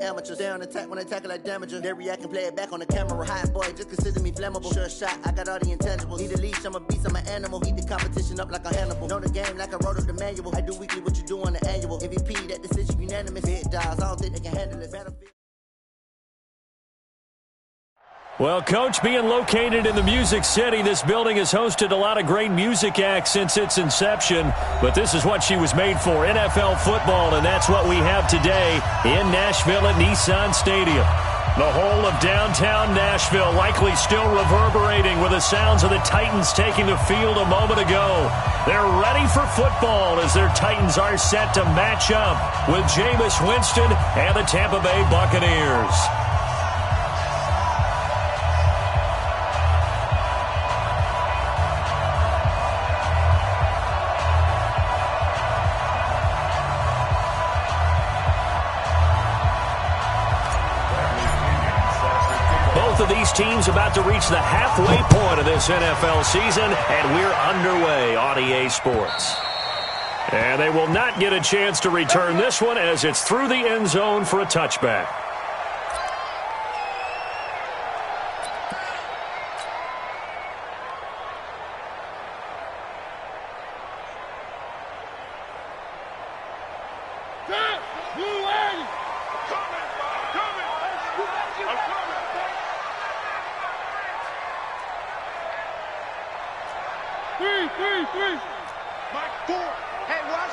Amateurs, they on attack when I tackle like damager. They react and play it back on the camera. Hot boy, just consider me flammable. Sure shot, I got all the intangibles. Need a leash, I'm a beast, I'm an animal. Heat the competition up like a Hannibal. Know the game like I wrote up the manual. I do weekly what you do on the annual. MVP, that decision unanimous. Big dials, I don't think they can handle it. Battlefield. Well, Coach, being located in the Music City, this building has hosted a lot of great music acts since its inception, but this is what she was made for, NFL football, and that's what we have today in Nashville at Nissan Stadium. The whole of downtown Nashville likely still reverberating with the sounds of the Titans taking the field a moment ago. They're ready for football as their Titans are set to match up with Jameis Winston and the Tampa Bay Buccaneers. Both of these teams about to reach the halfway point of this NFL season, and we're underway on EA Sports. And they will not get a chance to return this one as it's through the end zone for a touchback. Three. Mike 4. Hey, watch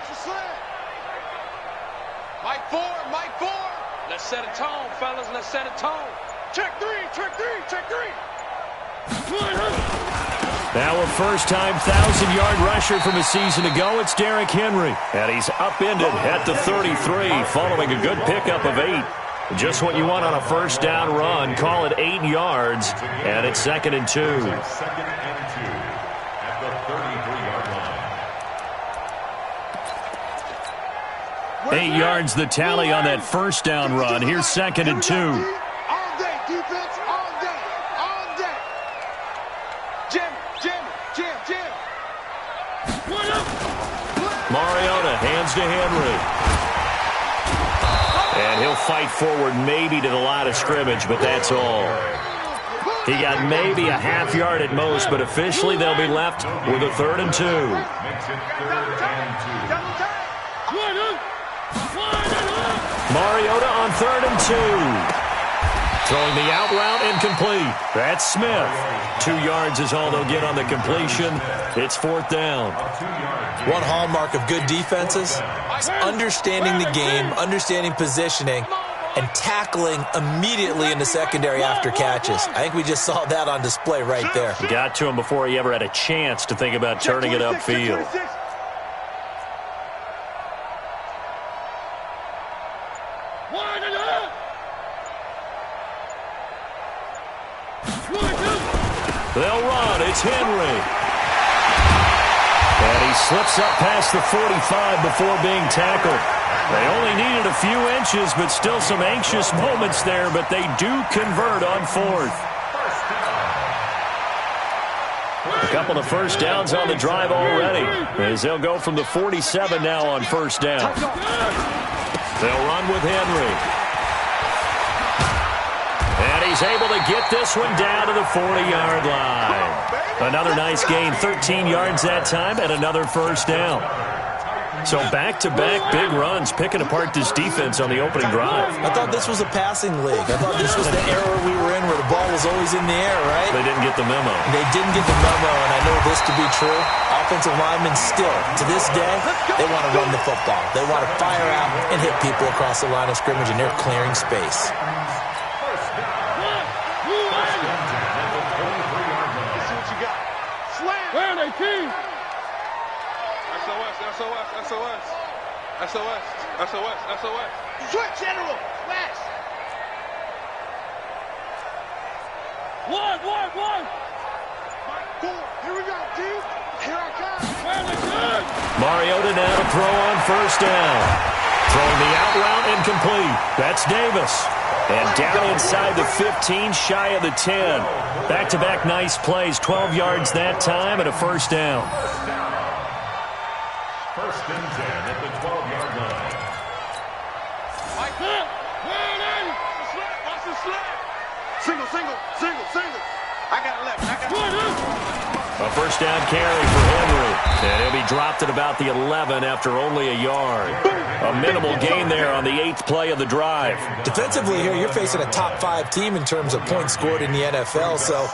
the slant. Mike 4. Let's set a tone, fellas. Let's set a tone. Check three. Now a first-time 1,000-yard rusher from a season ago. It's Derrick Henry. And he's upended at the 33 following a good pickup of 8. Just what you want on a first down run. Call it 8 yards. And it's 2nd and 2. 8 yards the tally on that first down run. Here's 2nd and 2. All day, defense, all day. Jim. Mariota hands to Henry. And he'll fight forward maybe to the line of scrimmage, but that's all. He got maybe a half yard at most, but officially they'll be left with a 3rd and 2. Mariota on 3rd and 2. Throwing the out route incomplete. That's Smith. 2 yards is all they'll get on the completion. It's 4th down. One hallmark of good defenses is understanding the game, understanding positioning, and tackling immediately in the secondary after catches. I think we just saw that on display right there. Got to him before he ever had a chance to think about turning it upfield. They'll run. It's Henry. And he slips up past the 45 before being tackled. They only needed a few inches, but still some anxious moments there, but they do convert on 4th. A couple of first downs on the drive already, as they'll go from the 47 now on first down. They'll run with Henry. And he's able to get this one down to the 40-yard line. Another nice gain, 13 yards that time, and another first down. So back-to-back big runs, picking apart this defense on the opening drive. I thought this was a passing league. I thought this was the era we were in where the ball was always in the air, right? They didn't get the memo. They didn't get the memo, and I know this to be true. Offensive linemen still, to this day, they want to run the football. They want to fire out and hit people across the line of scrimmage, and they're clearing space. Where are they, team? SOS. Switch, General. Flash. One. Mike 4. Here we go, team. Here I come. Where are they good? Mariota now to throw on first down. Throwing the out route incomplete. That's Davis. And down inside the 15, shy of the 10. Back-to-back nice plays, 12 yards that time, and a first down. First and 10 at the 12-yard line. Mike, Single. I got it left. A first down carry for Henry. And he'll be dropped at about the 11 after only a yard. A minimal gain there on the 8th play of the drive. Defensively here, you're facing a top-5 team in terms of points scored in the NFL. So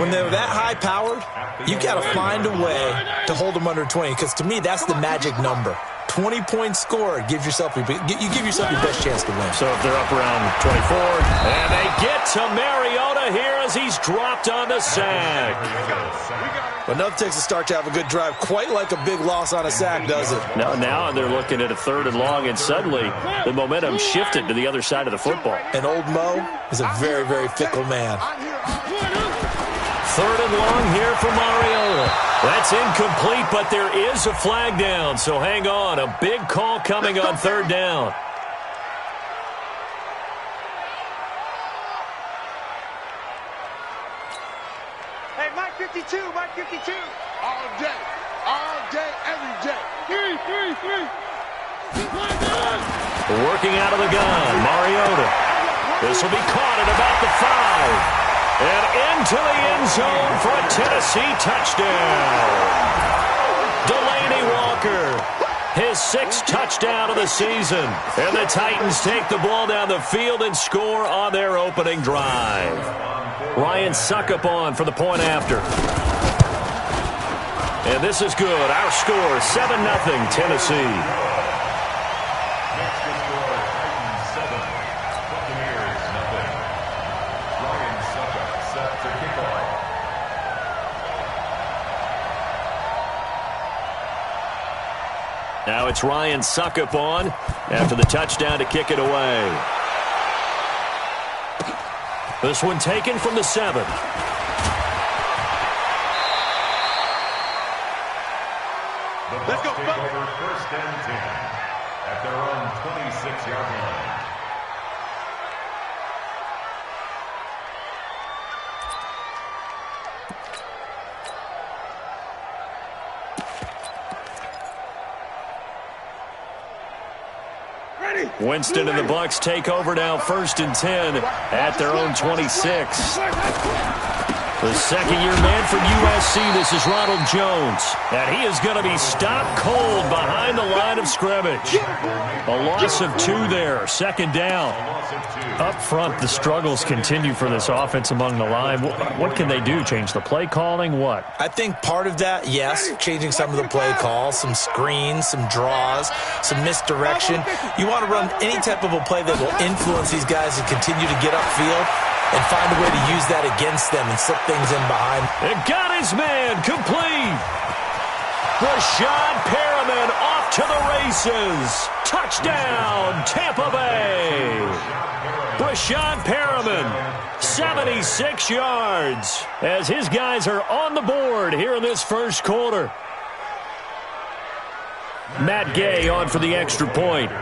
when they're that high-powered, you've got to find a way to hold them under 20. Because to me, that's the magic number. 20 points scored gives yourself you give yourself your best chance to win. So if they're up around 24, and they get to Mariota here as he's dropped on the sack. But nothing takes a start to have a good drive, quite like a big loss on a sack, does it? Now they're looking at a 3rd and long, and suddenly the momentum shifted to the other side of the football. And old Mo is a very, very fickle man. 3rd and long here for Mariota. That's incomplete, but there is a flag down, so hang on. A big call coming on 3rd down. Hey, Mike 52. All day, every day. Three. Working out of the gun, Mariota. This will be caught at about the 5. And into the end zone for a Tennessee touchdown. Delaney Walker, his 6th touchdown of the season. And the Titans take the ball down the field and score on their opening drive. Ryan Suckup on for the point after. And this is good. Our score, 7-0 Tennessee. Now it's Ryan Suckup on after the touchdown to kick it away. This one taken from the 7. Let's go. First and 10 at their own 26-yard line. Winston and the Bucs take over now, 1st and 10 at their own 26. The second-year man from USC, this is Ronald Jones. And he is going to be stopped cold behind the line of scrimmage. A loss of 2 there, 2nd down. Up front, the struggles continue for this offense among the line. What can they do? Change the play calling? What? I think part of that, yes, changing some of the play calls, some screens, some draws, some misdirection. You want to run any type of a play that will influence these guys and continue to get upfield and find a way to use that against them and slip things in behind. It got his man complete. Rashad Perriman off to the races. Touchdown, Tampa Bay. Rashad Perriman, 76 yards, as his guys are on the board here in this first quarter. Matt Gay on for the extra point.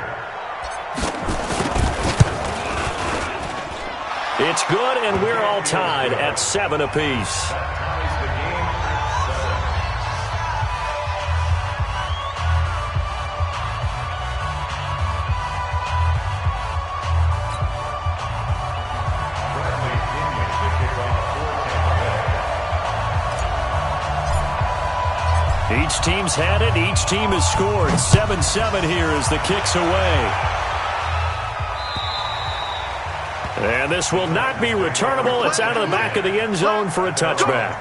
It's good, and we're all tied at 7 apiece. Each team's had it. Each team has scored. 7-7 here as the kick's away. And this will not be returnable. It's out of the back of the end zone for a touchback.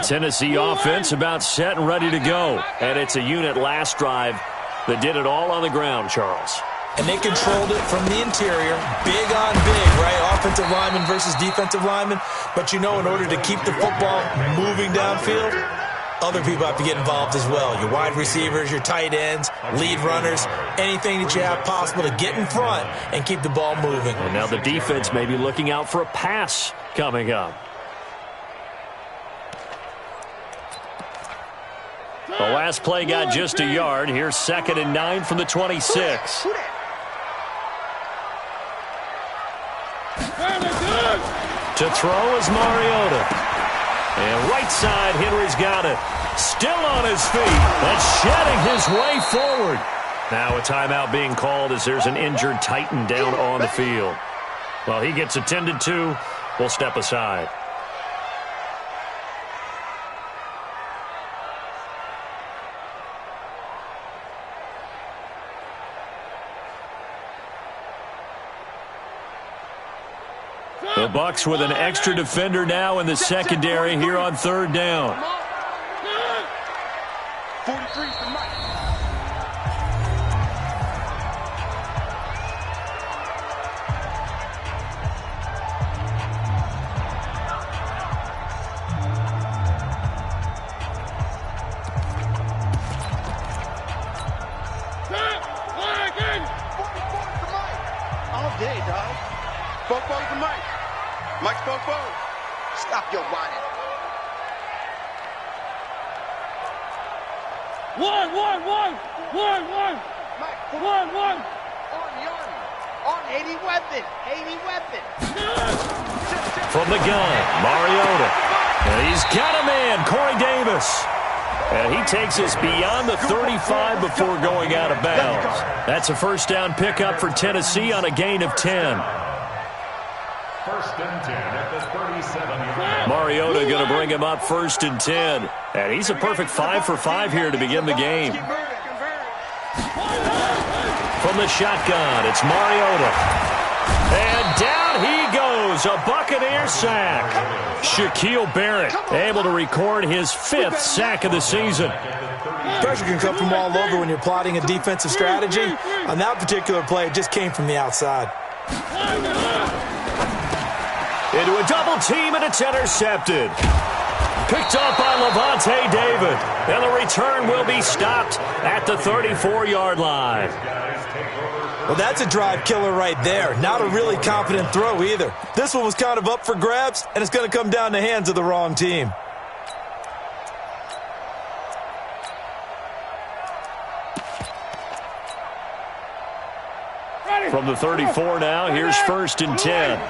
Tennessee offense about set and ready to go. And it's a unit last drive that did it all on the ground, Charles. And they controlled it from the interior, big on big, right? Offensive lineman versus defensive lineman. But you know, in order to keep the football moving downfield, other people have to get involved as well. Your wide receivers, your tight ends, lead runners, anything that you have possible to get in front and keep the ball moving. And now the defense may be looking out for a pass coming up. The last play got just a yard. Here's 2nd and 9 from the 26. To throw is Mariota. And right side, Henry's got it. Still on his feet, and shedding his way forward. Now a timeout being called as there's an injured Titan down on the field. While he gets attended to, we'll step aside. The Bucs with an extra defender now in the secondary here on third down. 43's the mic. All day, dog. Fofo's the mic. Mike's Fofo. Stop your whining. One. Mike, One. On 80 weapon. 80 weapon. From the gun, Mariota. And he's got him in, Corey Davis. And he takes us beyond the 35 before going out of bounds. That's a first down pickup for Tennessee on a gain of 10. First and 10 at the 37. Mariota going to bring him up first and 10. And he's a perfect 5 for 5 here to begin the game. From the shotgun, it's Mariota. And down he goes, a Buccaneer sack. Shaquille Barrett able to record his 5th sack of the season. Pressure can come from all over when you're plotting a defensive strategy. On that particular play, it just came from the outside. Into a double team, and it's intercepted. Picked up by Levante David. And the return will be stopped at the 34-yard line. Well, that's a drive killer right there. Not a really confident throw either. This one was kind of up for grabs, and it's going to come down the hands of the wrong team. From the 34 now, here's first and 10.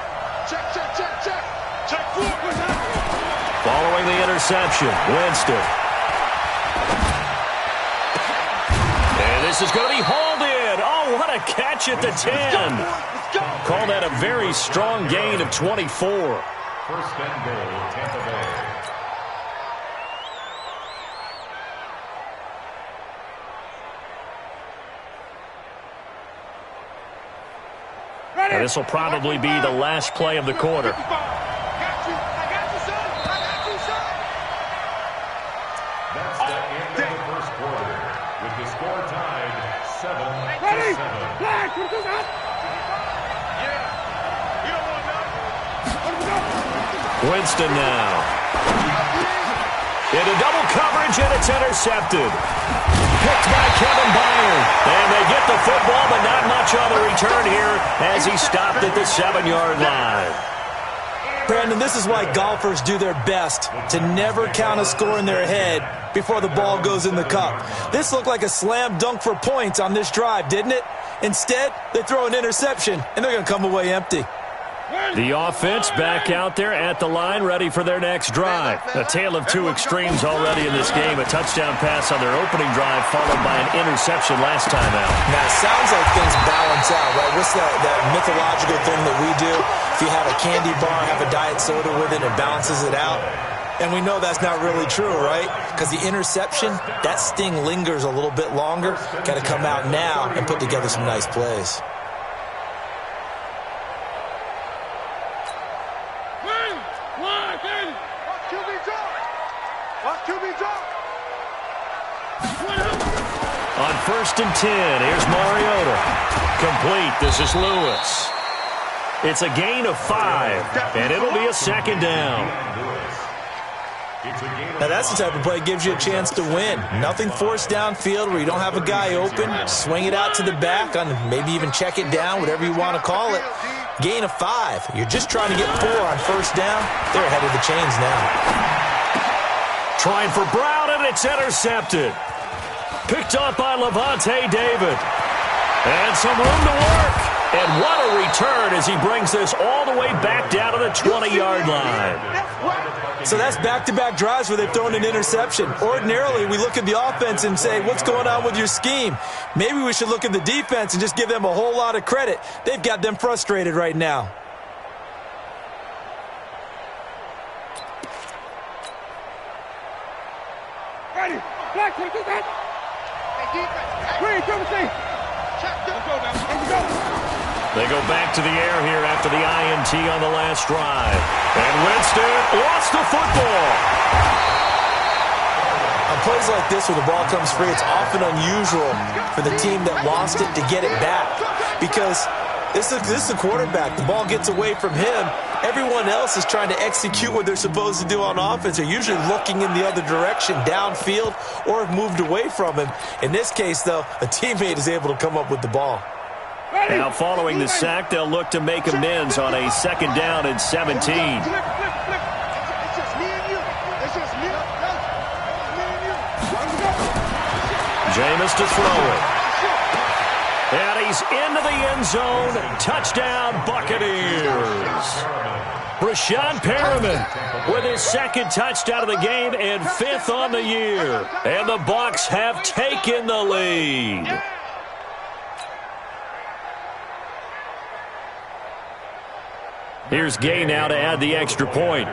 Check 4. Following the interception, Winston. And this is going to be hauled in. Oh, what a catch at the 10. Call that a very strong gain of 24. First and goal, Tampa Bay. And this will probably be the last play of the quarter. I got you, son. That's the end of the first quarter, with the score tied 7-7. Flag, put this up. Yeah. You don't want that. Winston now. Into double coverage, and it's intercepted. Picked by Kevin Byard. And they get the football, but not much on the return here as he stopped at the 7-yard line. Brandon, this is why golfers do their best to never count a score in their head before the ball goes in the cup. This looked like a slam dunk for points on this drive, didn't it? Instead, they throw an interception, and they're going to come away empty. The offense back out there at the line, ready for their next drive. A tale of two extremes already in this game. A touchdown pass on their opening drive, followed by an interception last time out. Now, it sounds like things balance out, right? What's that mythological thing that we do? If you have a candy bar, have a diet soda with it, it balances it out. And we know that's not really true, right? Because the interception, that sting lingers a little bit longer. Got to come out now and put together some nice plays. On first and 10, here's Mariota. Complete. This is Lewis. It's a gain of 5, and it'll be a second down. Now, that's the type of play that gives you a chance to win. Nothing forced downfield where you don't have a guy open. Swing it out to the back, on maybe even check it down, whatever you want to call it. Gain of 5. You're just trying to get 4 on first down. They're ahead of the chains now. Trying for Brown, and it's intercepted. Picked up by Levante David. And some room to work. And what a return as he brings this all the way back down to the 20-yard line. So that's back-to-back drives where they've thrown an interception. Ordinarily, we look at the offense and say, what's going on with your scheme? Maybe we should look at the defense and just give them a whole lot of credit. They've got them frustrated right now. Ready. Black, take it back. Hey, defense. Ready, double C. Check. Let's go now. Let's go. They go back to the air here after the INT on the last drive. And Winston lost the football. On plays like this where the ball comes free, it's often unusual for the team that lost it to get it back. Because this is a quarterback. The ball gets away from him. Everyone else is trying to execute what they're supposed to do on offense. They're usually looking in the other direction, downfield, or have moved away from him. In this case, though, a teammate is able to come up with the ball. Now, following the sack, they'll look to make amends on a 2nd down and 17. It's just me and you. It's just me. Jameis to throw it. And he's into the end zone. Touchdown, Buccaneers. Rashad Perriman with his 2nd touchdown of the game and 5th on the year. And the Bucs have taken the lead. Here's Gay now to add the extra point.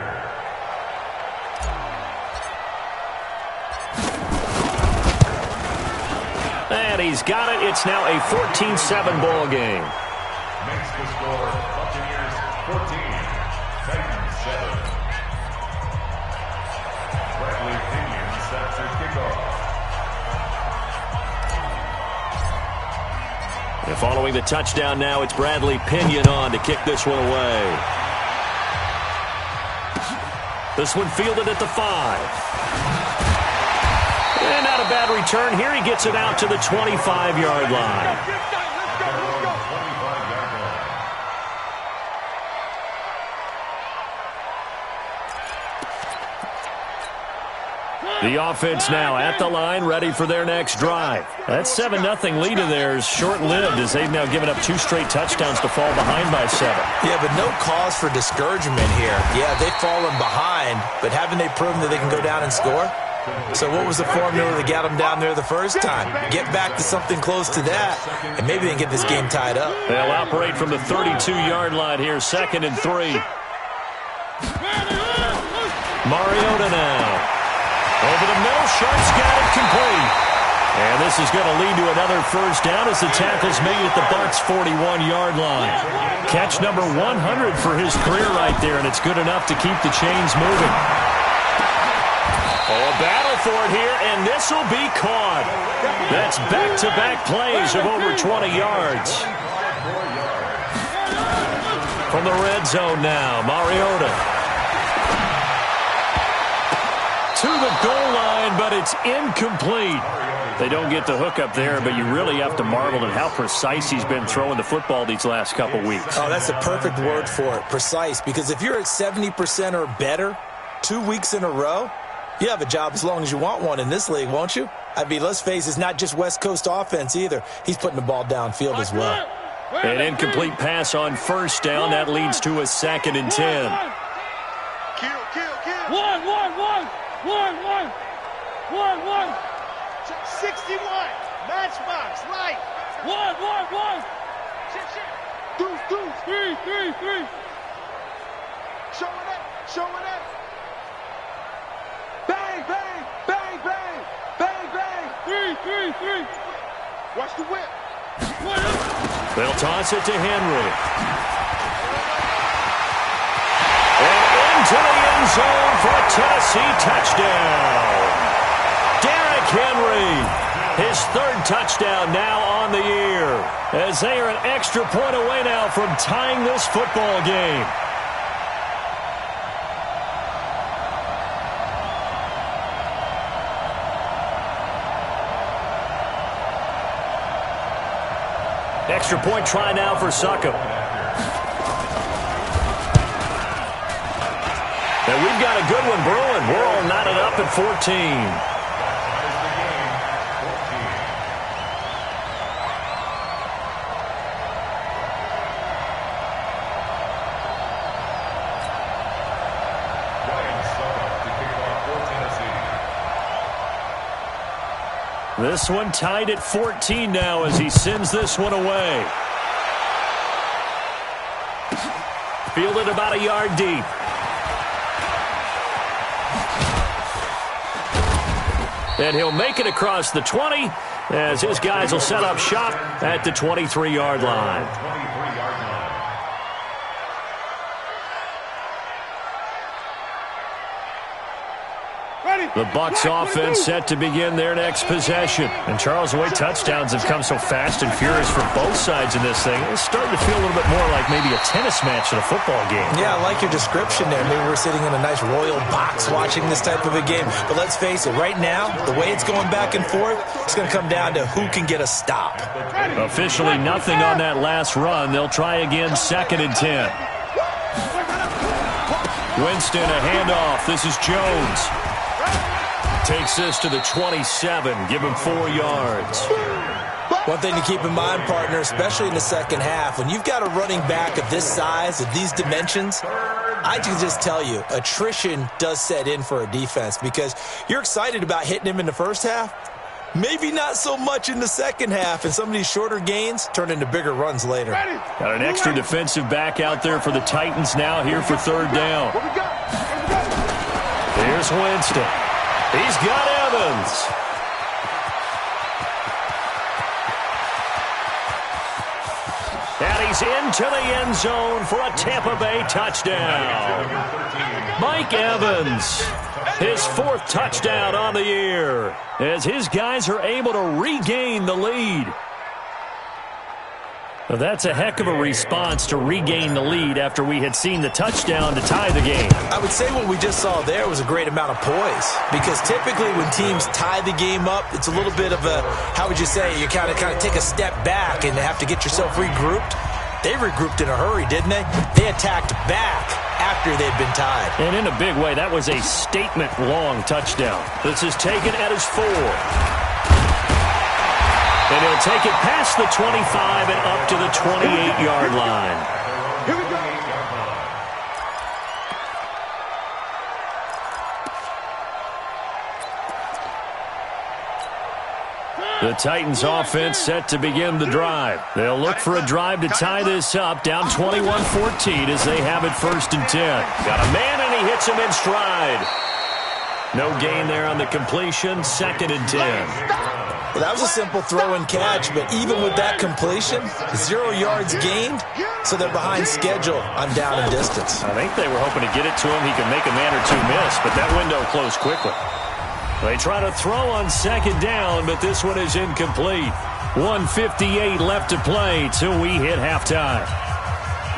And he's got it. It's now a 14-7 ball game. Makes the score Buccaneers 14, Titans 7. Bradley Pinion sets the kickoff. And following the touchdown now, it's Bradley Pinion on to kick this one away. This one fielded at the 5. And not a bad return here. He gets it out to the 25-yard line. The offense now at the line, ready for their next drive. That 7-0 lead of theirs short-lived as they've now given up 2 straight touchdowns to fall behind by 7. Yeah, but no cause for discouragement here. Yeah, they've fallen behind, but haven't they proven that they can go down and score? So what was the formula that got them down there the first time? Get back to something close to that, and maybe they can get this game tied up. They'll operate from the 32-yard line here, 2nd and 3. Mariota now. Over the middle, Sharp's got it complete. And this is going to lead to another first down as the tackle's made at the Bucs' 41-yard line. Catch number 100 for his career right there, and it's good enough to keep the chains moving. Oh, a battle for it here, and this will be caught. That's back-to-back plays of over 20 yards. From the red zone now, Mariota. To the goal line, but it's incomplete. They don't get the hook up there, but you really have to marvel at how precise he's been throwing the football these last couple weeks. Oh, that's a perfect word for it, precise, because if you're at 70% or better 2 weeks in a row, you have a job as long as you want one in this league, won't you? I mean, let's face it, it's not just West Coast offense either. He's putting the ball downfield as well. An incomplete pass on first down. That leads to a 2nd and 10. Kill. 1. 61. Matchbox. Light. 1. Deuce. 3. Showing it. Bang. 3. Watch the whip. They'll toss it to Henry. And into the end zone for a Tennessee touchdown. Derrick Henry, his 3rd touchdown now on the year, as they are an extra point away now from tying this football game. Extra point try now for Succop. And we've got a good one brewing. We're all knotted up at 14. This one tied at 14 now as he sends this one away. Fielded about a yard deep. And he'll make it across the 20 as his guys will set up shop at the 23-yard line. The Bucs offense set to begin their next possession. And Charles, the way touchdowns have come so fast and furious for both sides in this thing, it's starting to feel a little bit more like maybe a tennis match in a football game. Yeah, I like your description there. Maybe we're sitting in a nice royal box watching this type of a game. But let's face it, right now, the way it's going back and forth, it's going to come down to who can get a stop. Officially nothing on that last run. They'll try again, 2nd and 10. Winston, a handoff. This is Jones. Takes this to the 27. Give him 4 yards. One thing to keep in mind, partner, especially in the second half, when you've got a running back of this size, of these dimensions, I can just tell you, attrition does set in for a defense because you're excited about hitting him in the first half. Maybe not so much in the second half, and some of these shorter gains turn into bigger runs later. Got an extra defensive back out there for the Titans now here for 3rd down. Here's Winston. He's got Evans. And he's into the end zone for a Tampa Bay touchdown. Mike Evans, his 4th touchdown on the year, as his guys are able to regain the lead. Well, that's a heck of a response to regain the lead after we had seen the touchdown to tie the game. I would say what we just saw there was a great amount of poise, because typically when teams tie the game up, it's a little bit of a, how would you say, you kind of take a step back and have to get yourself regrouped. They regrouped in a hurry, didn't they? They attacked back after they'd been tied. And in a big way, that was a statement-long touchdown. This is taken at his 4. And he'll take it past the 25 and up to the 28-yard line. Here we go. The Titans offense set to begin the drive. They'll look for a drive to tie this up, down 21-14 as they have it 1st and 10. Got a man and he hits him in stride. No gain there on the completion, 2nd and 10. Well, that was a simple throw and catch, but even with that completion, 0 yards gained, so they're behind schedule on down and distance. I think they were hoping to get it to him. He could make a man or two miss, but that window closed quickly. They try to throw on 2nd down, but this one is incomplete. 1:58 left to play till we hit halftime.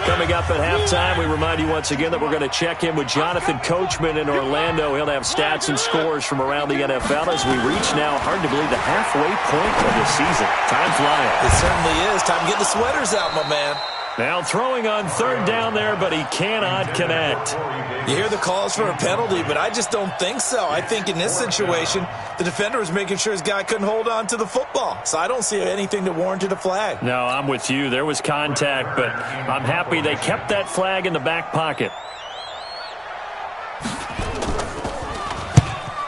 Coming up at halftime, we remind you once again that we're going to check in with Jonathan Coachman in Orlando. He'll have stats and scores from around the NFL as we reach now, hard to believe, the halfway point of the season. Time flying. It certainly is. Time to get the sweaters out, my man. Now throwing on 3rd down there, but he cannot connect. You hear the calls for a penalty, but I just don't think so. I think in this situation, the defender was making sure his guy couldn't hold on to the football. So I don't see anything that warranted a flag. No, I'm with you. There was contact, but I'm happy they kept that flag in the back pocket.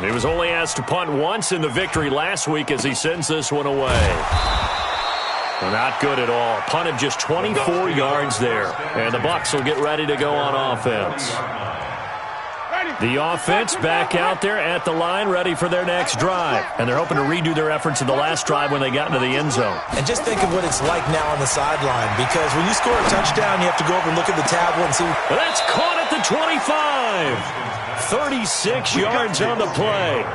He was only asked to punt once in the victory last week as he sends this one away. Well, not good at all. Punted just 24 yards there. And the Bucs will get ready to go on offense. The offense back out there at the line, ready for their next drive. And they're hoping to redo their efforts in the last drive when they got into the end zone. And just think of what it's like now on the sideline, because when you score a touchdown, you have to go over and look at the tablet and see. Well, that's caught at the 25. 36 yards on the play.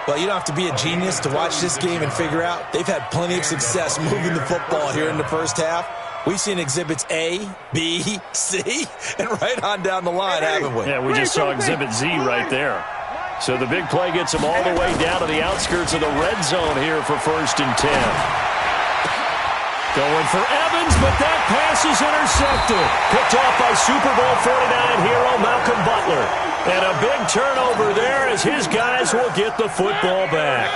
Well, you don't have to be a genius to watch this game and figure out they've had plenty of success moving the football here in the first half. We've seen exhibits A, B, C, and right on down the line, haven't we? Yeah, we just saw exhibit Z right there. So the big play gets them all the way down to the outskirts of the red zone here for 1st and 10. Going for Evans, but that pass is intercepted. Picked off by Super Bowl 49 hero Malcolm Butler. And a big turnover there as his guys will get the football back.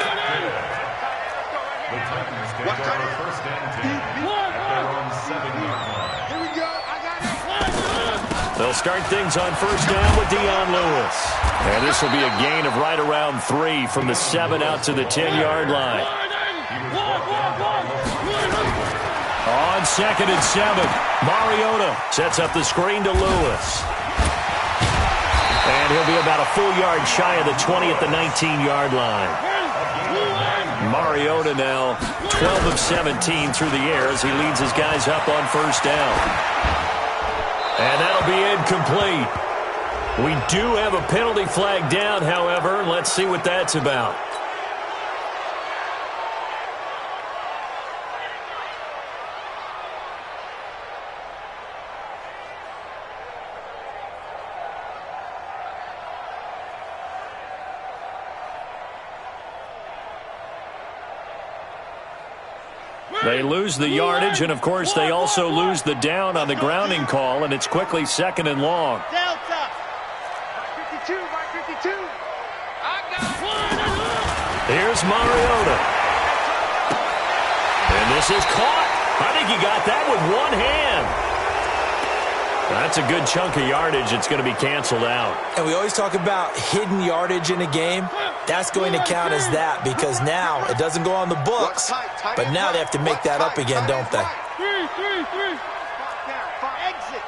The Titans can go to 1st and 10 at their own 7-yard line. Here we go. I got it. They'll start things on 1st down with Dion Lewis. And this will be a gain of right around 3 from the 7 out to the 10-yard line. On 2nd and 7, Mariota sets up the screen to Lewis. And he'll be about a full yard shy of the 20 at the 19-yard line. Mariota now 12 of 17 through the air as he leads his guys up on 1st down. And that'll be incomplete. We do have a penalty flag down, however. Let's see what that's about. They lose the yardage, and, of course, they also lose the down on the grounding call, and it's quickly 2nd and long. Delta. 52, by 52. I got one. Here's Mariota. And this is caught. I think he got that with one hand. That's a good chunk of yardage. It's going to be canceled out. And we always talk about hidden yardage in a game. That's going to count as that because now it doesn't go on the books, but now they have to make that up again, don't they? Exit.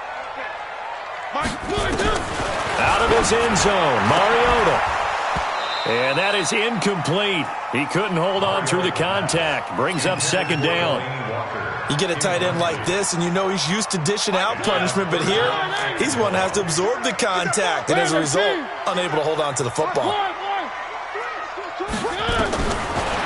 Out of his end zone, Mariota. And that is incomplete. He couldn't hold on through the contact. Brings up 2nd down. You get a tight end like this, and you know he's used to dishing out punishment, but here, he's one that has to absorb the contact, and as a result, unable to hold on to the football.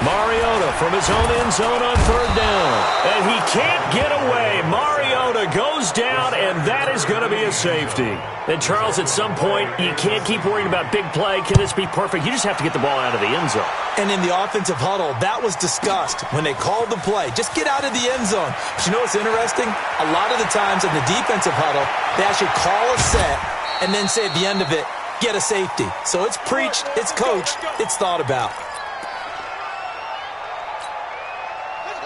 Mariota from his own end zone on 3rd down. And he can't get away. Mariota goes down, and that is going to be a safety. And, Charles, at some point, you can't keep worrying about big play. Can this be perfect? You just have to get the ball out of the end zone. And in the offensive huddle, that was discussed when they called the play. Just get out of the end zone. But you know what's interesting? A lot of the times in the defensive huddle, they actually call a set and then say at the end of it, get a safety. So it's preached, it's coached, it's thought about.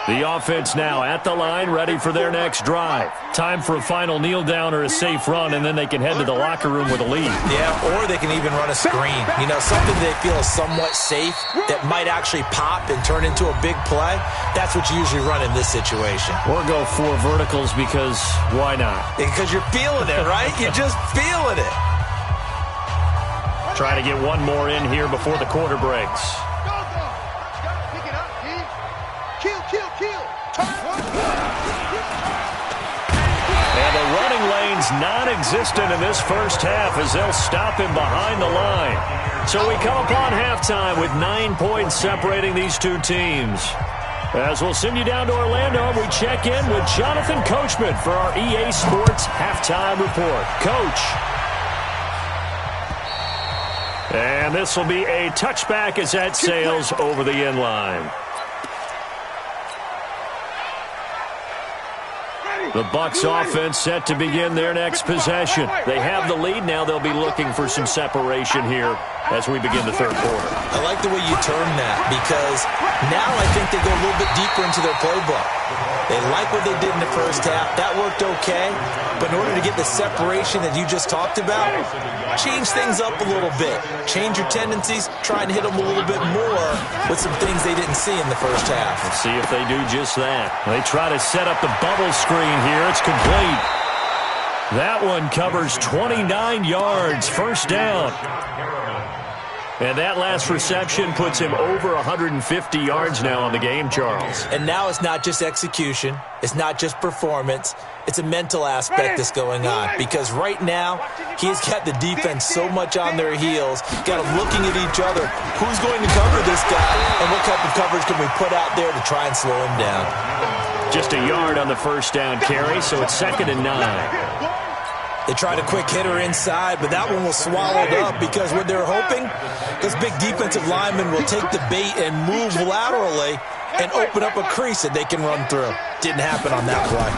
The offense now at the line, ready for their next drive. Time for a final kneel down or a safe run, and then they can head to the locker room with a lead. Yeah, or they can even run a screen. You know, something they feel is somewhat safe that might actually pop and turn into a big play. That's what you usually run in this situation. Or go 4 verticals because why not? Because you're feeling it, right? You're just feeling it. Trying to get one more in here before the quarter breaks. And the running lane's non-existent in this first half as they'll stop him behind the line. So we come upon halftime with 9 points separating these two teams. As we'll send you down to Orlando, we check in with Jonathan Coachman for our EA Sports Halftime Report. Coach. And this will be a touchback as that sails over the end line. The Bucs offense set to begin their next possession. They have the lead. Now they'll be looking for some separation here as we begin the third quarter. I like the way you term that because now I think they go a little bit deeper into their playbook. They like what they did in the first half. That worked okay. But in order to get the separation that you just talked about, change things up a little bit. Change your tendencies. Try and hit them a little bit more with some things they didn't see in the first half. Let's see if they do just that. They try to set up the bubble screen here. It's complete. That one covers 29 yards. First down. And that last reception puts him over 150 yards now on the game, Charles. And now it's not just execution. It's not just performance. It's a mental aspect that's going on. Because right now, he's got the defense so much on their heels, got them looking at each other. Who's going to cover this guy? And what type of coverage can we put out there to try and slow him down? Just a yard on the first down carry, so it's 2nd and 9. They tried a quick hitter inside, but that one was swallowed up because what they're hoping, this big defensive lineman will take the bait and move laterally and open up a crease that they can run through. Didn't happen on that play.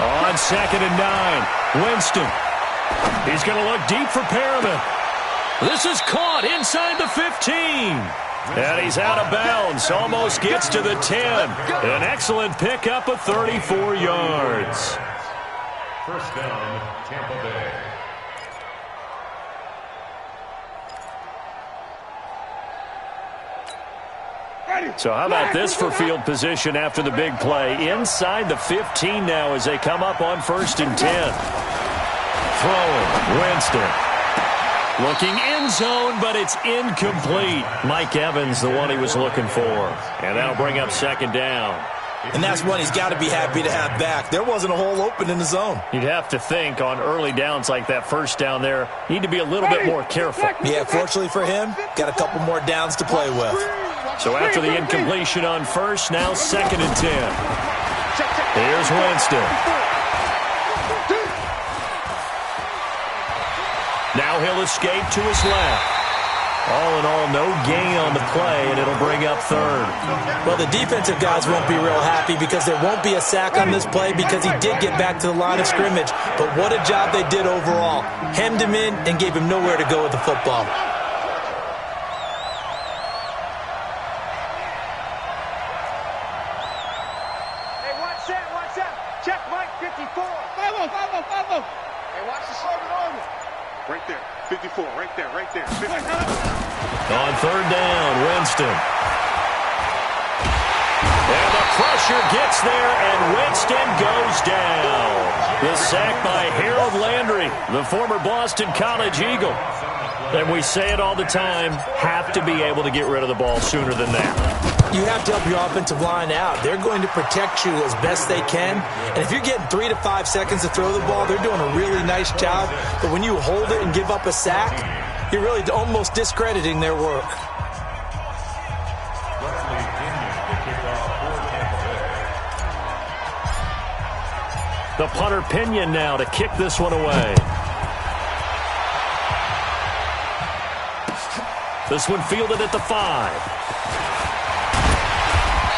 On 2nd and 9, Winston. He's going to look deep for Perriman. This is caught inside the 15. And he's out of bounds. Almost gets to the 10. An excellent pickup of 34 yards. First down, Tampa Bay. So how about this for field position after the big play? Inside the 15 now as they come up on 1st and 10. Throwing, Winston. Looking end zone, but it's incomplete. Mike Evans, the one he was looking for. And that'll bring up 2nd down. And that's one he's got to be happy to have back. There wasn't a hole open in the zone. You'd have to think on early downs like that 1st down there, need to be a little bit more careful. Yeah, fortunately for him, got a couple more downs to play with. So after the incompletion on 1st, now 2nd and 10. Here's Winston. Now he'll escape to his left. All in all, no gain on the play, and it'll bring up 3rd. Well, the defensive guys won't be real happy because there won't be a sack on this play because he did get back to the line of scrimmage. But what a job they did overall. Hemmed him in and gave him nowhere to go with the football. Hey, watch that. Check Mike 54. Follow. Hey, watch the slogan over. Right there. 54, right there. 54. On 3rd down, Winston. And the pressure gets there, and Winston goes down. The sack by Harold Landry, the former Boston College Eagle. And we say it all the time, have to be able to get rid of the ball sooner than that. You have to help your offensive line out. They're going to protect you as best they can. And if you're getting 3 to 5 seconds to throw the ball, they're doing a really nice job. But when you hold it and give up a sack, you're really almost discrediting their work. The punter Pinion now to kick this one away. This one fielded at the 5.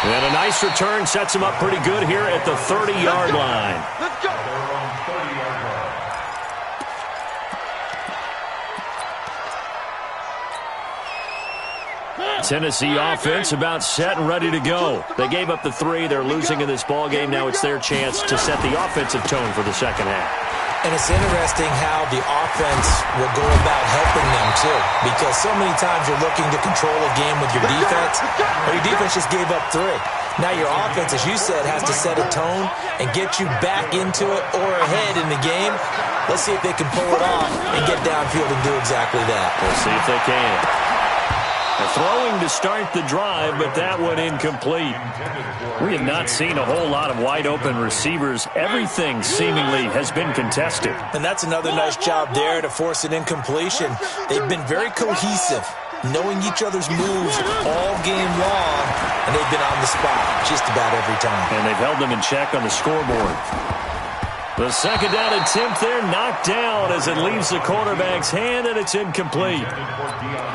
And a nice return sets him up pretty good here at the 30-yard line. Let's go. Tennessee offense about set and ready to go. They gave up the 3. They're losing in this ball game. Now it's their chance to set the offensive tone for the 2nd half. And it's interesting how the offense will go about helping them, too. Because so many times you're looking to control a game with your defense, but your defense just gave up 3. Now your offense, as you said, has to set a tone and get you back into it or ahead in the game. Let's see if they can pull it off and get downfield and do exactly that. We'll see if they can. A throwing to start the drive, but that one incomplete. We have not seen a whole lot of wide-open receivers. Everything seemingly has been contested. And that's another nice job there to force an incompletion. They've been very cohesive, knowing each other's moves all game long, and they've been on the spot just about every time. And they've held them in check on the scoreboard. The 2nd down attempt there knocked down as it leaves the quarterback's hand, and it's incomplete.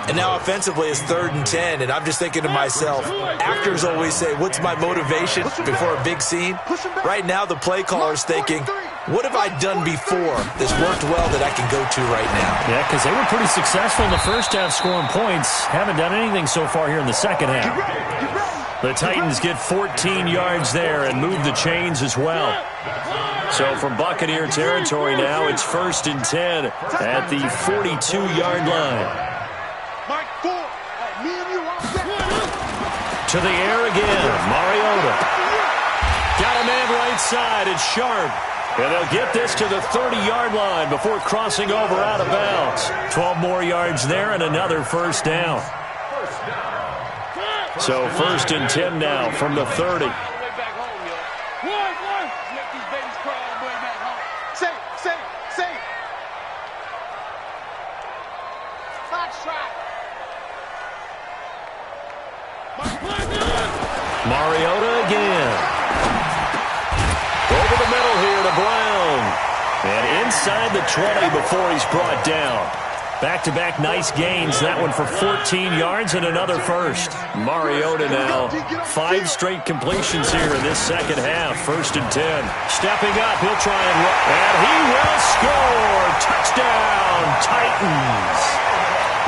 And now offensively it's 3rd and 10, and I'm just thinking to myself, actors always say, what's my motivation before a big scene? Right now the play caller's thinking, what have I done before that's worked well that I can go to right now? Yeah, because they were pretty successful in the 1st half scoring points. Haven't done anything so far here in the 2nd half. The Titans get 14 yards there and move the chains as well. So from Buccaneer territory now, it's 1st and 10 at the 42-yard line. Mike 4. Me and you all set. To the air again, Mariota. Got a man right side, it's Sharp. And they'll get this to the 30-yard line before crossing over out of bounds. 12 more yards there and another 1st down. So 1st and 10 now from the 30. Mariota again. Over the middle here to Brown. And inside the 20 before he's brought down. Back-to-back nice gains. That one for 14 yards and another 1st. Mariota now. 5 straight completions here in this 2nd half. 1st and 10. Stepping up. He'll try and run. And he will score. Touchdown, Titans.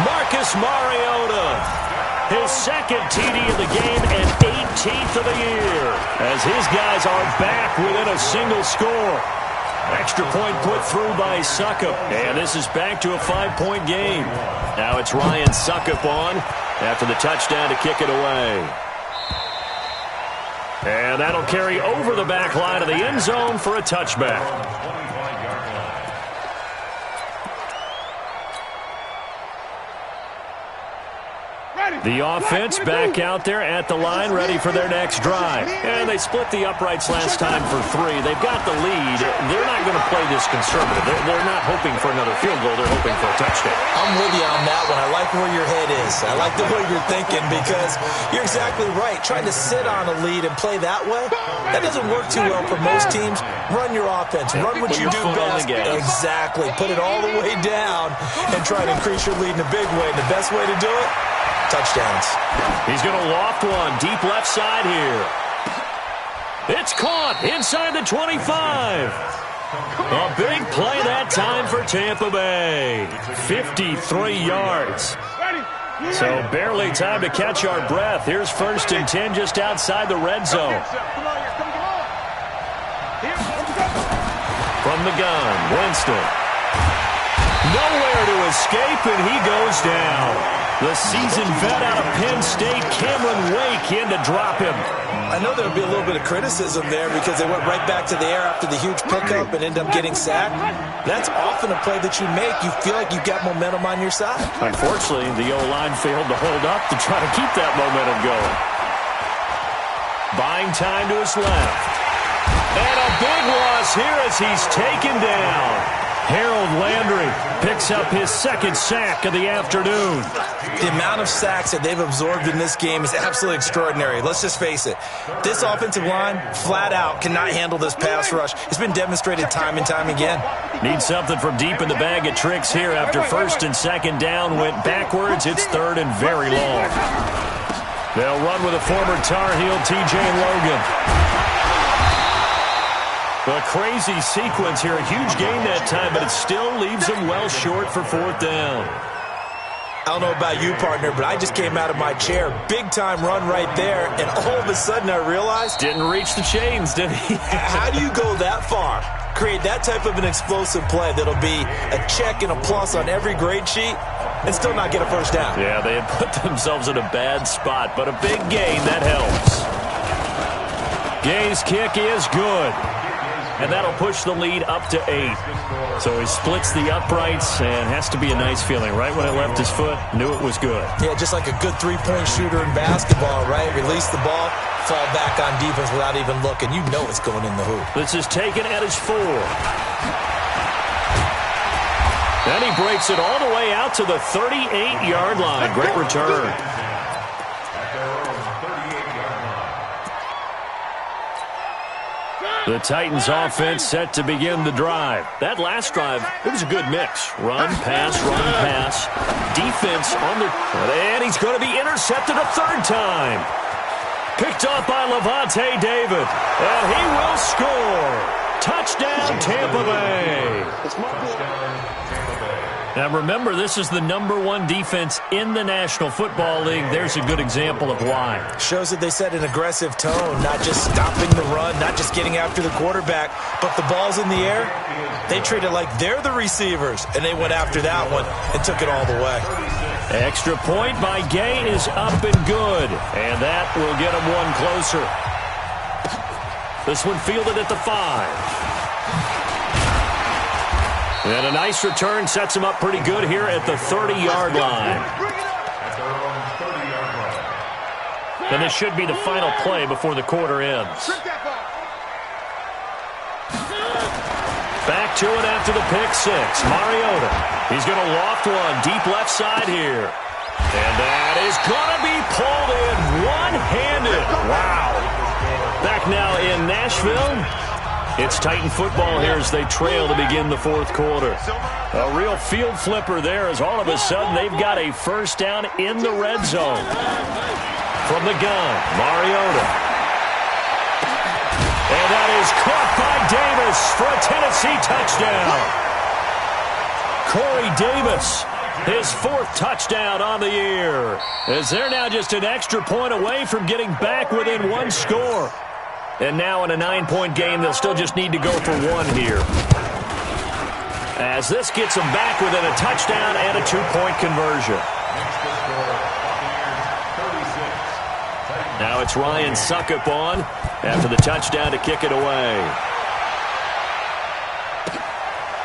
Marcus Mariota. His 2nd TD of the game and 18th of the year. As his guys are back within a single score. Extra point put through by Suckup. And this is back to a 5-point game. Now it's Ryan Suckup on after the touchdown to kick it away. And that'll carry over the back line of the end zone for a touchback. The offense back out there at the line, ready for their next drive. And they split the uprights last time for 3. They've got the lead. They're not going to play this conservative. They're not hoping for another field goal. They're hoping for a touchdown. I'm with you on that one. I like where your head is. I like the way you're thinking because you're exactly right. Trying to sit on a lead and play that way, that doesn't work too well for most teams. Run your offense. Run what you do best. Exactly. Put it all the way down and try to increase your lead in a big way. And the best way to do it, touchdowns. He's going to loft one deep left side here. It's caught inside the 25. A big play that time for Tampa Bay. 53 yards. So barely time to catch our breath. Here's 1st and 10 just outside the red zone. From the gun, Winston. Nowhere to escape, and he goes down. The seasoned vet out of Penn State, Cameron Wake, in to drop him. I know there would be a little bit of criticism there because they went right back to the air after the huge pickup and end up getting sacked. That's often a play that you make. You feel like you've got momentum on your side. Unfortunately, the O-line failed to hold up to try to keep that momentum going. Buying time to his left. And a big loss here as he's taken down. Harold Landry picks up his 2nd sack of the afternoon. The amount of sacks that they've absorbed in this game is absolutely extraordinary. Let's just face it. This offensive line, flat out, cannot handle this pass rush. It's been demonstrated time and time again. Need something from deep in the bag of tricks here after 1st and 2nd down. Went backwards. It's 3rd and very long. They'll run with a former Tar Heel, T.J. Logan. A crazy sequence here. A huge gain that time, but it still leaves them well short for 4th down. I don't know about you, partner, but I just came out of my chair. Big-time run right there, and all of a sudden I realized... Didn't reach the chains, did he? How do you go that far? Create that type of an explosive play that'll be a check and a plus on every grade sheet and still not get a 1st down. Yeah, they had put themselves in a bad spot, but a big gain, that helps. Gay's kick is good. And that'll push the lead up to 8. So he splits the uprights and has to be a nice feeling. Right when it left his foot, knew it was good. Yeah, just like a good 3-point shooter in basketball, right? Release the ball, fall back on defense without even looking. You know it's going in the hoop. This is taken at his 4. Then he breaks it all the way out to the 38-yard line. Great return. The Titans offense set to begin the drive. That last drive, it was a good mix. Run, pass, defense on the... And he's going to be intercepted a 3rd time. Picked off by Levante David. And he will score. Touchdown, Tampa Bay. Now remember, this is the #1 defense in the National Football League. There's a good example of why. Shows that they set an aggressive tone, not just stopping the run, not just getting after the quarterback, but the ball's in the air. They treat it like they're the receivers, and they went after that one and took it all the way. Extra point by Gay is up and good, and that will get him one closer. This one fielded at the 5. And a nice return sets him up pretty good here at the 30-yard line. And this should be the final play before the quarter ends. Back to it after the pick 6. Mariota. He's going to loft one deep left side here. And that is going to be pulled in one-handed. Wow. Back now in Nashville. It's Titan football here as they trail to begin the 4th quarter. A real field flipper there as all of a sudden they've got a 1st down in the red zone. From the gun, Mariota. And that is caught by Davis for a Tennessee touchdown. Corey Davis, his 4th touchdown on the year. As they're now just an extra point away from getting back within 1 score. And now in a 9-point game, they'll still just need to go for 1 here. As this gets them back within a touchdown and a 2-point conversion. Now it's Ryan Suckup on. after the touchdown to kick it away.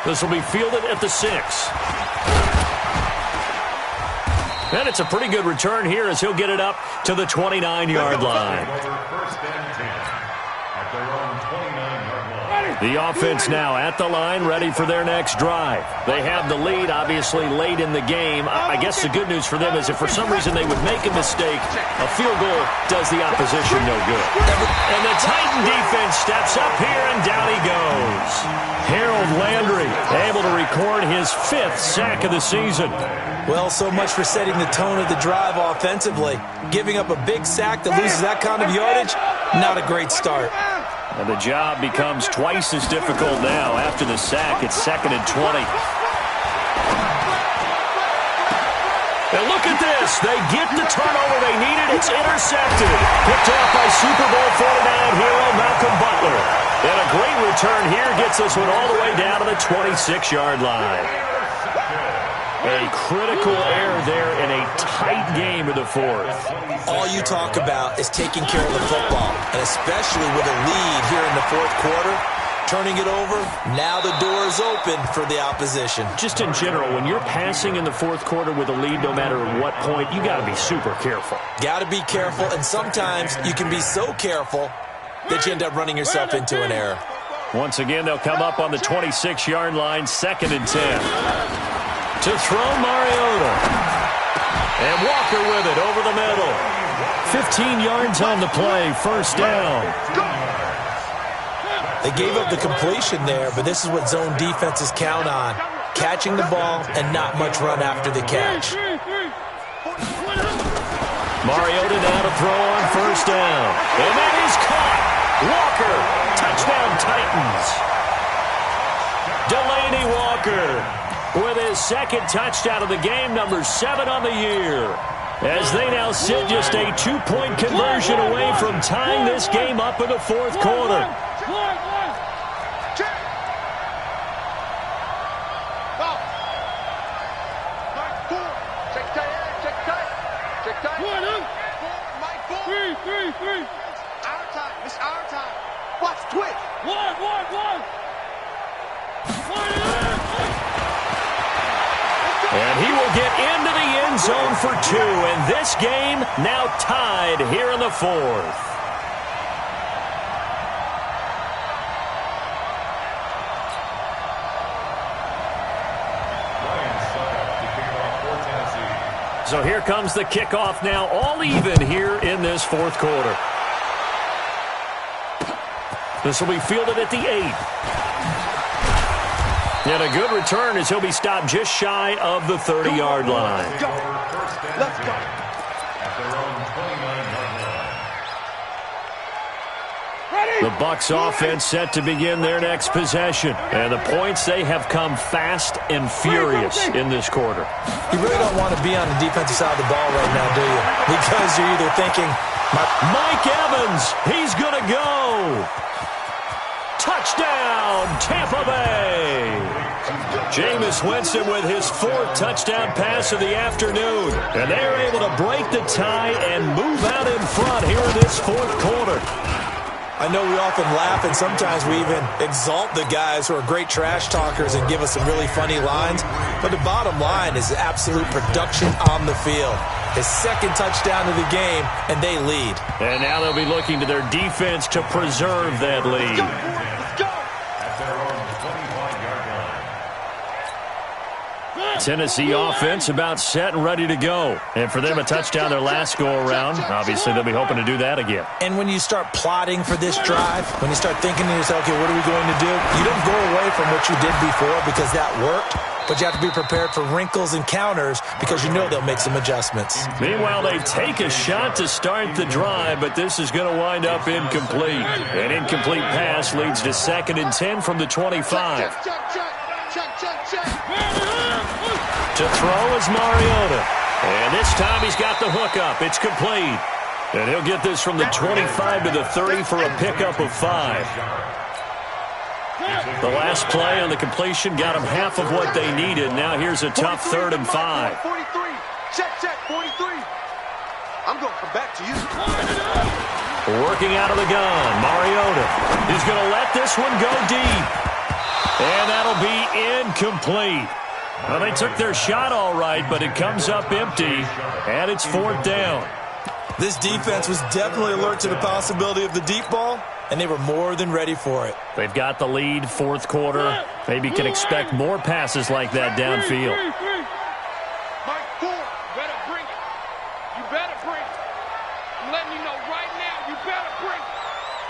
This will be fielded at the 6. And it's a pretty good return here as he'll get it up to the 29-yard line. The offense now at the line, ready for their next drive. They have the lead, obviously, late in the game. I guess the good news for them is if for some reason they would make a mistake, a field goal does the opposition no good. And the Titan defense steps up here, and down he goes. Harold Landry able to record his 5th sack of the season. Well, so much for setting the tone of the drive offensively. Giving up a big sack that loses that kind of yardage, not a great start. And the job becomes twice as difficult now. After the sack, it's 2nd and 20. And look at this. They get the turnover they needed. It's intercepted. Picked off by Super Bowl 49 hero Malcolm Butler. And a great return here gets this one all the way down to the 26-yard line. A critical error there in a tight game in the 4th. All you talk about is taking care of the football, and especially with a lead here in the 4th quarter, turning it over, now the door is open for the opposition. Just in general, when you're passing in the 4th quarter with a lead, no matter at what point, you got to be super careful. Got to be careful, and sometimes you can be so careful that you end up running yourself into an error. Once again, they'll come up on the 26-yard line, 2nd and 10. To throw Mariota. And Walker with it over the middle. 15 yards on the play, 1st down. They gave up the completion there, but this is what zone defenses count on. Catching the ball and not much run after the catch. Mariota now to throw on 1st down. And that is caught. Walker, touchdown Titans. Delaney Walker with his 2nd touchdown of the game, number 7 on the year. As they now sit just a 2-point conversion away from tying this game up in the 4th quarter. It's our time. Watch, twitch. One. And he will get into the end zone for 2. And this game now tied here in the 4th. So here comes the kickoff now, all even here in this 4th quarter. This will be fielded at the 8. And a good return as he'll be stopped just shy of the 30-yard line. Let's go. The Bucs offense set to begin their next possession. And the points, they have come fast and furious in this quarter. You really don't want to be on the defensive side of the ball right now, do you? Because you're either thinking, Mike Evans, he's going to go. Touchdown, Tampa Bay. Jameis Winston with his 4th touchdown pass of the afternoon. And they're able to break the tie and move out in front here in this 4th quarter. I know we often laugh and sometimes we even exalt the guys who are great trash talkers and give us some really funny lines. But the bottom line is absolute production on the field. His 2nd touchdown of the game, and they lead. And now they'll be looking to their defense to preserve that lead. Tennessee offense about set and ready to go. And for them, a touchdown their last go-around. Obviously, they'll be hoping to do that again. And when you start plotting for this drive, when you start thinking to yourself, okay, what are we going to do? You don't go away from what you did before because that worked. But you have to be prepared for wrinkles and counters because you know they'll make some adjustments. Meanwhile, they take a shot to start the drive, but this is going to wind up incomplete. An incomplete pass leads to 2nd and 10 from the 25. To throw is Mariota. And this time he's got the hook up. It's complete. And he'll get this from the 25 to the 30 for a pickup of 5. The last play on the completion got them half of what they needed. Now here's a tough 3rd and 5. 43. Check, 43. I'm going to come back to you. Working out of the gun, Mariota. He's going to let this one go deep. And that'll be incomplete. Well, they took their shot all right, but it comes up empty, and it's 4th down. This defense was definitely alert to the possibility of the deep ball, and they were more than ready for it. They've got the lead, 4th quarter. Maybe can expect more passes like that downfield. Mike Ford, you better bring it. You better bring it. I'm letting you know right now, you better bring it.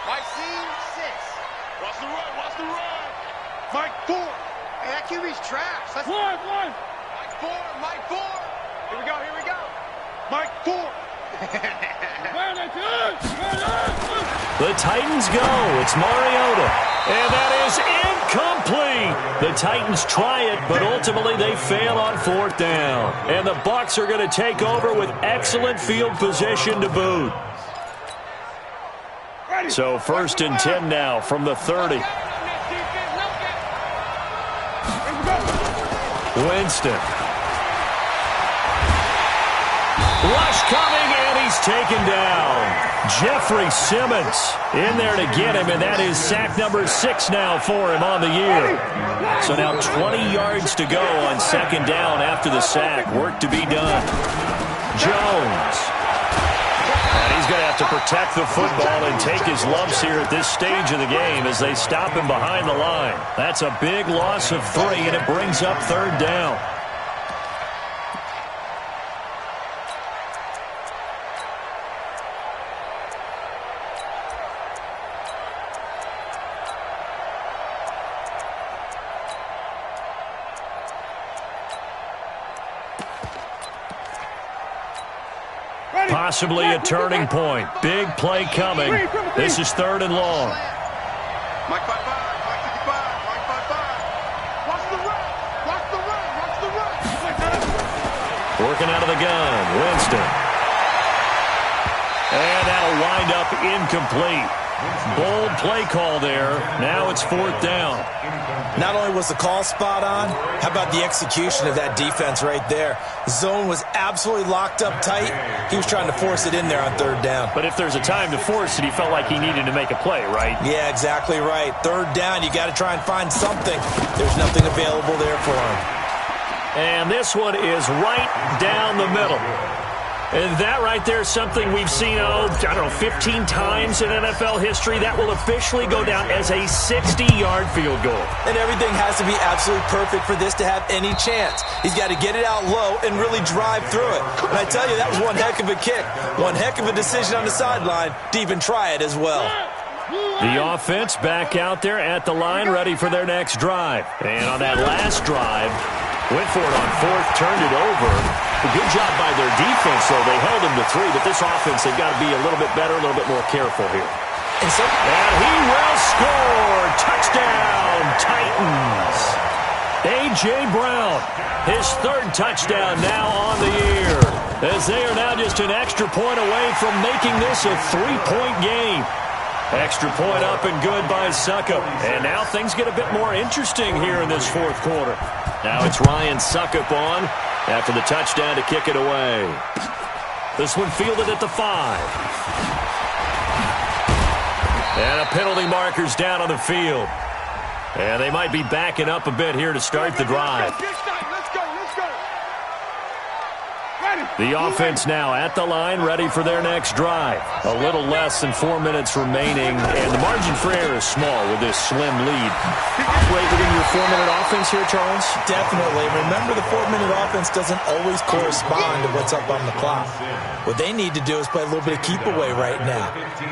Mike scene 6. Watch the run, watch the run. Mike Ford. Hey, that QB's trash. That's One. Mike Ford, Mike Ford. Here we go, here we go. Mike Ford. The Titans go. It's Mariota. And that is incomplete. The Titans try it, but ultimately they fail on 4th down. And the Bucs are going to take over with excellent field position to boot. So 1st and 10 now from the 30. Winston. Rush coming, and he's taken down. Jeffrey Simmons in there to get him, and that is sack number 6 now for him on the year. So now 20 yards to go on 2nd down after the sack. Work to be done. Jones. And he's going to have to protect the football and take his lumps here at this stage of the game as they stop him behind the line. That's a big loss of 3, and it brings up 3rd down. Possibly a turning point. Big play coming. This is 3rd and long. Mike 5-5, Mike 55, Mike 5-5. Watch the run, watch the run, watch the run. Working out of the gun, Winston. And that'll wind up incomplete. Bold play call there. Now it's 4th down. Not only was the call spot on, how about the execution of that defense right there? Zone was absolutely locked up tight. He was trying to force it in there on 3rd down. But if there's a time to force it, he felt like he needed to make a play, right? Yeah, exactly right. 3rd down, you got to try and find something. There's nothing available there for him. And this one is right down the middle. And that right there is something we've seen, 15 times in NFL history. That will officially go down as a 60-yard field goal. And everything has to be absolutely perfect for this to have any chance. He's got to get it out low and really drive through it. And I tell you, that was one heck of a kick. One heck of a decision on the sideline to even try it as well. The offense back out there at the line, ready for their next drive. And on that last drive, went for it on 4th, turned it over. A good job by their defense, though. They held him to 3, but this offense, they've got to be a little bit better, a little bit more careful here. And he will score. Touchdown, Titans. A.J. Brown, his 3rd touchdown now on the year, as they are now just an extra point away from making this a 3-point game. Extra point up and good by Suckup. And now things get a bit more interesting here in this 4th quarter. Now it's Ryan Suckup on after the touchdown to kick it away. This one fielded at the 5. And a penalty marker's down on the field. And they might be backing up a bit here to start the drive. The offense now at the line, ready for their next drive. A little less than 4 minutes remaining, and the margin for error is small with this slim lead. Operate within your 4-minute offense here, Charles? Definitely. Remember, the 4-minute offense doesn't always correspond to what's up on the clock. What they need to do is play a little bit of keep away right now.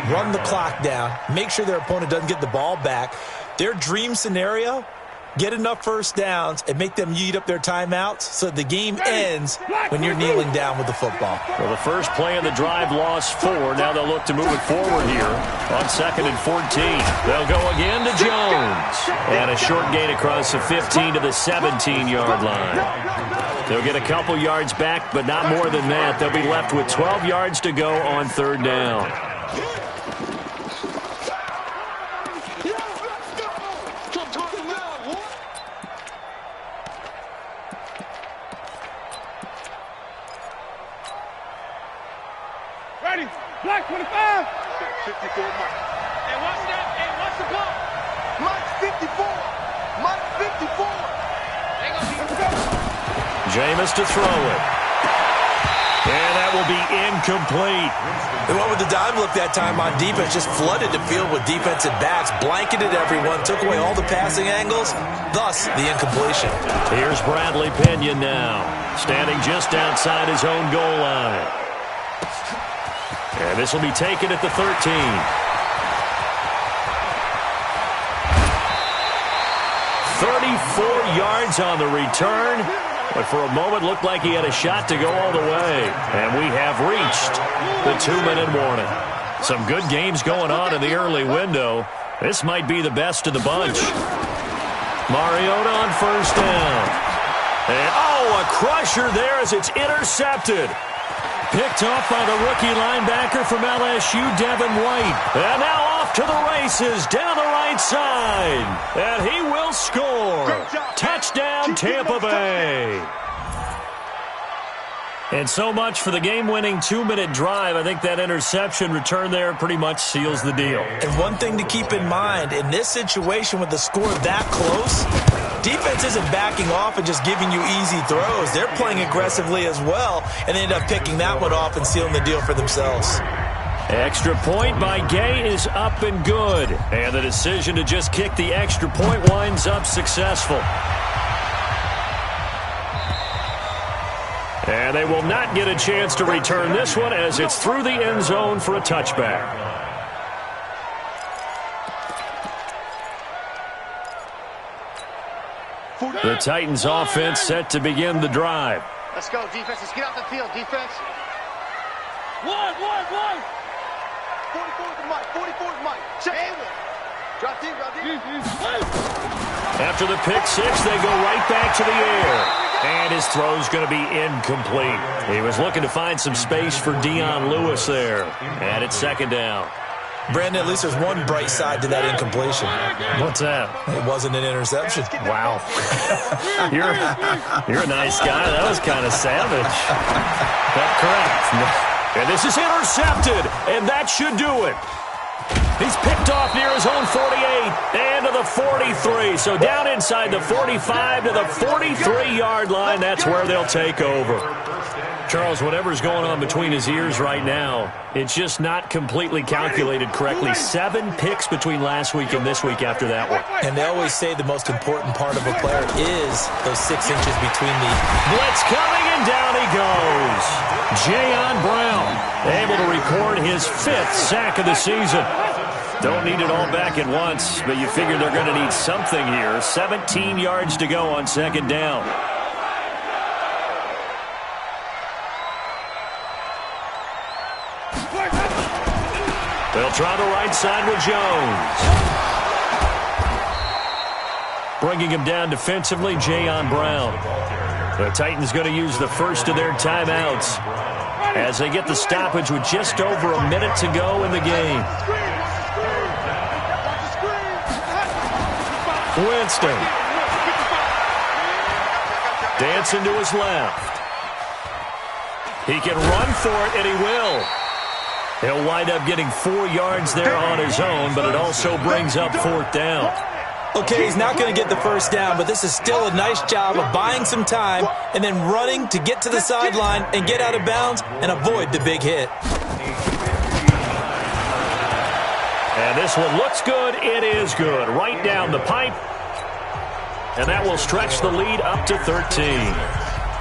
Run the clock down. Make sure their opponent doesn't get the ball back. Their dream scenario, get enough first downs and make them eat up their timeouts so the game ends when you're kneeling down with the football. Well, the first play of the drive lost 4. Now they'll look to move it forward here on 2nd and 14. They'll go again to Jones. And a short gain across the 15 to the 17-yard line. They'll get a couple yards back, but not more than that. They'll be left with 12 yards to go on 3rd down. Black 25. 54, Mike. Hey, watch that. Hey, watch the ball. Mike 54. Mike 54. They gonna be... Jameis to throw it. And that will be incomplete. They went with the dime look that time on defense, just flooded the field with defensive backs, blanketed everyone, took away all the passing angles, thus the incompletion. Here's Bradley Pinion now, standing just outside his own goal line. And this will be taken at the 13. 34 yards on the return. But for a moment, looked like he had a shot to go all the way. And we have reached the 2-minute warning. Some good games going on in the early window. This might be the best of the bunch. Mariota on first down. And, oh, a crusher there as it's intercepted. Picked off by the rookie linebacker from LSU, Devin White. And now off to the races down the right side. And he will score. Touchdown, Tampa Bay. And so much for the game-winning 2-minute drive. I think that interception return there pretty much seals the deal. And one thing to keep in mind, in this situation with the score that close, defense isn't backing off and just giving you easy throws. They're playing aggressively as well, and they end up picking that one off and sealing the deal for themselves. Extra point by Gay is up and good. And the decision to just kick the extra point winds up successful. And they will not get a chance to return this one as it's through the end zone for a touchback. The Titans offense set to begin the drive. Let's go, defense. Let's get out the field, defense. One. 44's Mike. 44's Mike. Check. Drop deep. After the pick six, they go right back to the air. And his throw's going to be incomplete. He was looking to find some space for Dion Lewis there. And it's second down. Brandon, at least there's one bright side to that incompletion. What's that? It wasn't an interception. Wow. You're a nice guy. That was kind of savage. But correct. And this is intercepted. And that should do it. He's picked off near his own 48 and to the 43. So down inside the 45 to the 43-yard line. That's where they'll take over. Charles, whatever's going on between his ears right now, it's just not completely calculated correctly. 7 picks between last week and this week after that one. And they always say the most important part of a player is those 6 inches between the... Blitz coming, and down he goes. Jayon Brown able to record his 5th sack of the season. Don't need it all back at once, but you figure they're going to need something here. 17 yards to go on second down. They'll try the right side with Jones. Bringing him down defensively, Jayon Brown. The Titans going to use the first of their timeouts as they get the stoppage with just over a minute to go in the game. Winston. Dancing to his left. He can run for it, and he will. He'll wind up getting 4 yards there on his own, but it also brings up 4th down. Okay, he's not going to get the first down, but this is still a nice job of buying some time and then running to get to the sideline and get out of bounds and avoid the big hit. And this one looks good. It is good. Right down the pipe. And that will stretch the lead up to 13.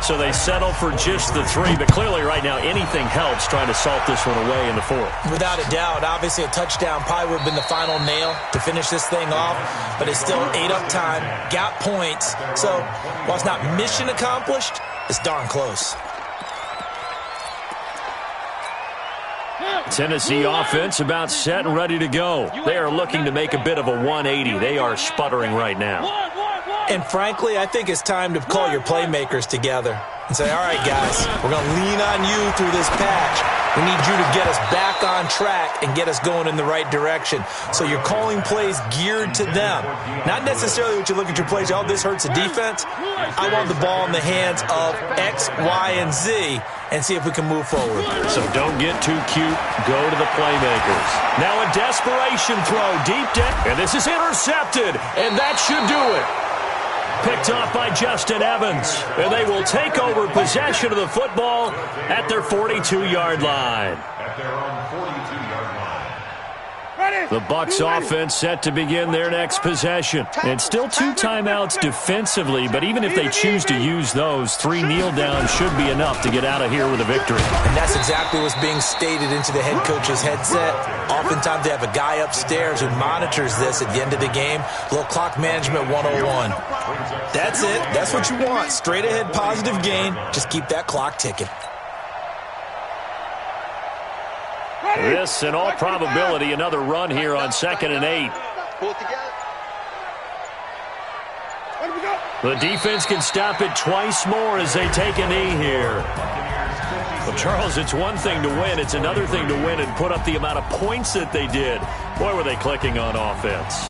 So they settle for just the 3. But clearly right now anything helps trying to salt this one away in the 4th. Without a doubt. Obviously a touchdown probably would have been the final nail to finish this thing off. But it's still ate up time. Got points. So while it's not mission accomplished, it's darn close. Tennessee offense about set and ready to go. They are looking to make a bit of a 180. They are sputtering right now. And frankly, I think it's time to call your playmakers together and say, all right, guys, we're going to lean on you through this patch. We need you to get us back on track and get us going in the right direction. So you're calling plays geared to them. Not necessarily what you look at your plays, oh, this hurts the defense. I want the ball in the hands of X, Y, and Z and see if we can move forward. So don't get too cute. Go to the playmakers. Now a desperation throw deep down. And this is intercepted. And that should do it. Picked off by Justin Evans. And they will take over possession of the football at their 42-yard line. At their own 42-yard line. The Bucs offense set to begin their next possession. And still 2 timeouts defensively, but even if they choose to use those, 3 kneel downs should be enough to get out of here with a victory. And that's exactly what's being stated into the head coach's headset. Oftentimes they have a guy upstairs who monitors this at the end of the game. Little clock management 101. That's it. That's what you want. Straight ahead positive gain. Just keep that clock ticking. This, in all probability, another run here on 2nd and 8. Pull it together. The defense can stop it twice more as they take a knee here. Well, Charles, it's one thing to win. It's another thing to win and put up the amount of points that they did. Boy, were they clicking on offense.